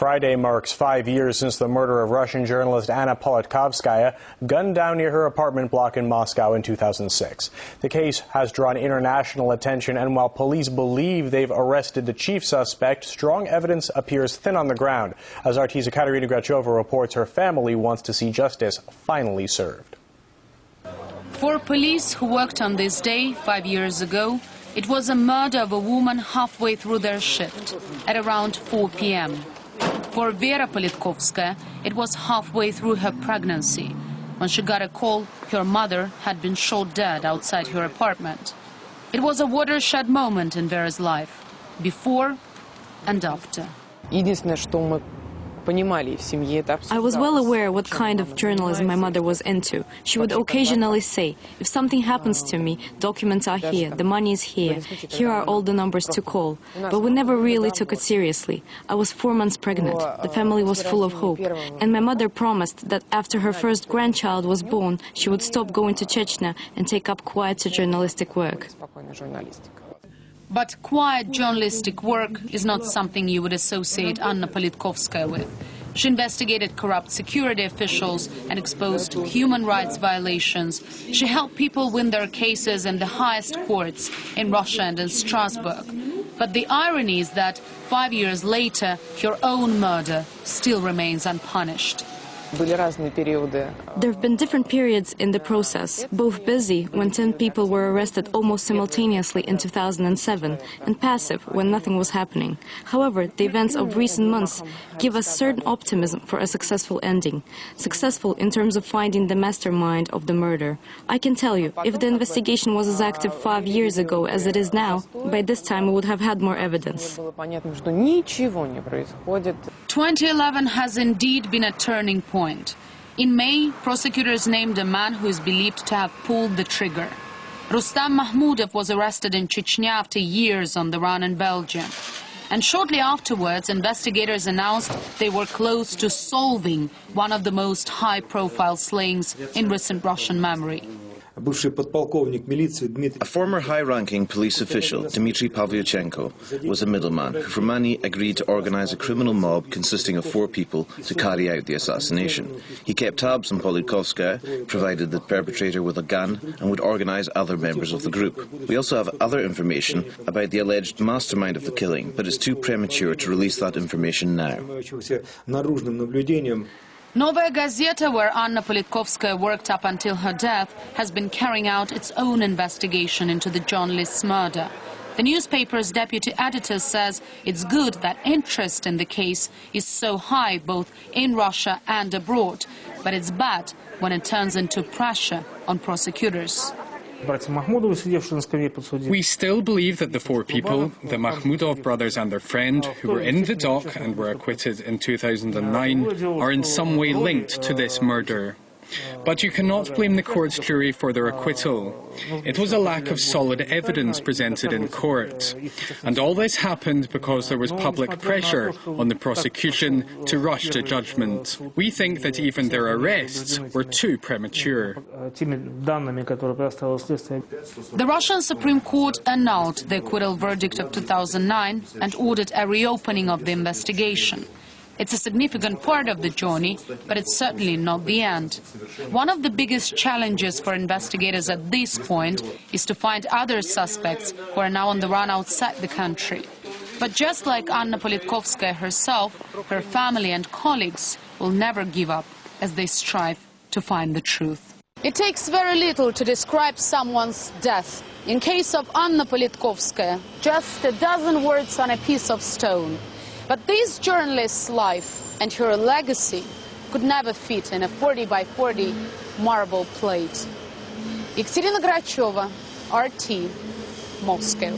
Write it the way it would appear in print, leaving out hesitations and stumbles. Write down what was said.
Friday marks 5 years since the murder of Russian journalist Anna Politkovskaya, gunned down near her apartment block in Moscow in 2006. The case has drawn international attention, and while police believe they've arrested the chief suspect, strong evidence appears thin on the ground. As RT's Ekaterina Grachova reports, her family wants to see justice finally served. For police who worked on this day 5 years ago, it was a murder of a woman halfway through their shift, at around 4 p.m. For Vera Politkovskaya, it was halfway through her pregnancy, when she got a call her mother had been shot dead outside her apartment. It was a watershed moment in Vera's life, before and after. I was well aware what kind of journalism my mother was into. She would occasionally say, if something happens to me, documents are here, the money is here, here are all the numbers to call. But we never really took it seriously. I was 4 months pregnant, the family was full of hope, and my mother promised that after her first grandchild was born, she would stop going to Chechnya and take up quieter journalistic work. But quiet journalistic work is not something you would associate Anna Politkovskaya with. She investigated corrupt security officials and exposed human rights violations. She helped people win their cases in the highest courts in Russia and in Strasbourg. But the irony is that 5 years later, her own murder still remains unpunished. There have been different periods in the process, both busy, when 10 people were arrested almost simultaneously in 2007, and passive, when nothing was happening. However, the events of recent months give us certain optimism for a successful ending. Successful in terms of finding the mastermind of the murder. I can tell you, if the investigation was as active 5 years ago as it is now, by this time we would have had more evidence. 2011 has indeed been a turning point. In May, prosecutors named a man who is believed to have pulled the trigger. Rustam Mahmudov was arrested in Chechnya after years on the run in Belgium. And shortly afterwards, investigators announced they were close to solving one of the most high-profile slayings in recent Russian memory. A former high-ranking police official, Dmitry Pavlyuchenko, was a middleman who for money agreed to organize a criminal mob consisting of 4 people to carry out the assassination. He kept tabs on Politkovskaya, provided the perpetrator with a gun, and would organize other members of the group. We also have other information about the alleged mastermind of the killing, but it's too premature to release that information now. Novaya Gazeta, where Anna Politkovskaya worked up until her death, has been carrying out its own investigation into the journalist's murder. The newspaper's deputy editor says it's good that interest in the case is so high both in Russia and abroad, but it's bad when it turns into pressure on prosecutors. We still believe that the 4 people, the Makhmudov brothers and their friend, who were in the dock and were acquitted in 2009, are in some way linked to this murder. But you cannot blame the court's jury for their acquittal. It was a lack of solid evidence presented in court. And all this happened because there was public pressure on the prosecution to rush to judgment. We think that even their arrests were too premature. The Russian Supreme Court annulled the acquittal verdict of 2009 and ordered a reopening of the investigation. It's a significant part of the journey, but it's certainly not the end. One of the biggest challenges for investigators at this point is to find other suspects who are now on the run outside the country. But just like Anna Politkovskaya herself, her family and colleagues will never give up as they strive to find the truth. It takes very little to describe someone's death. In case of Anna Politkovskaya, just a dozen words on a piece of stone. But this journalist's life and her legacy could never fit in a 40 by 40 marble plate. Ekaterina Grachova, RT, Moscow.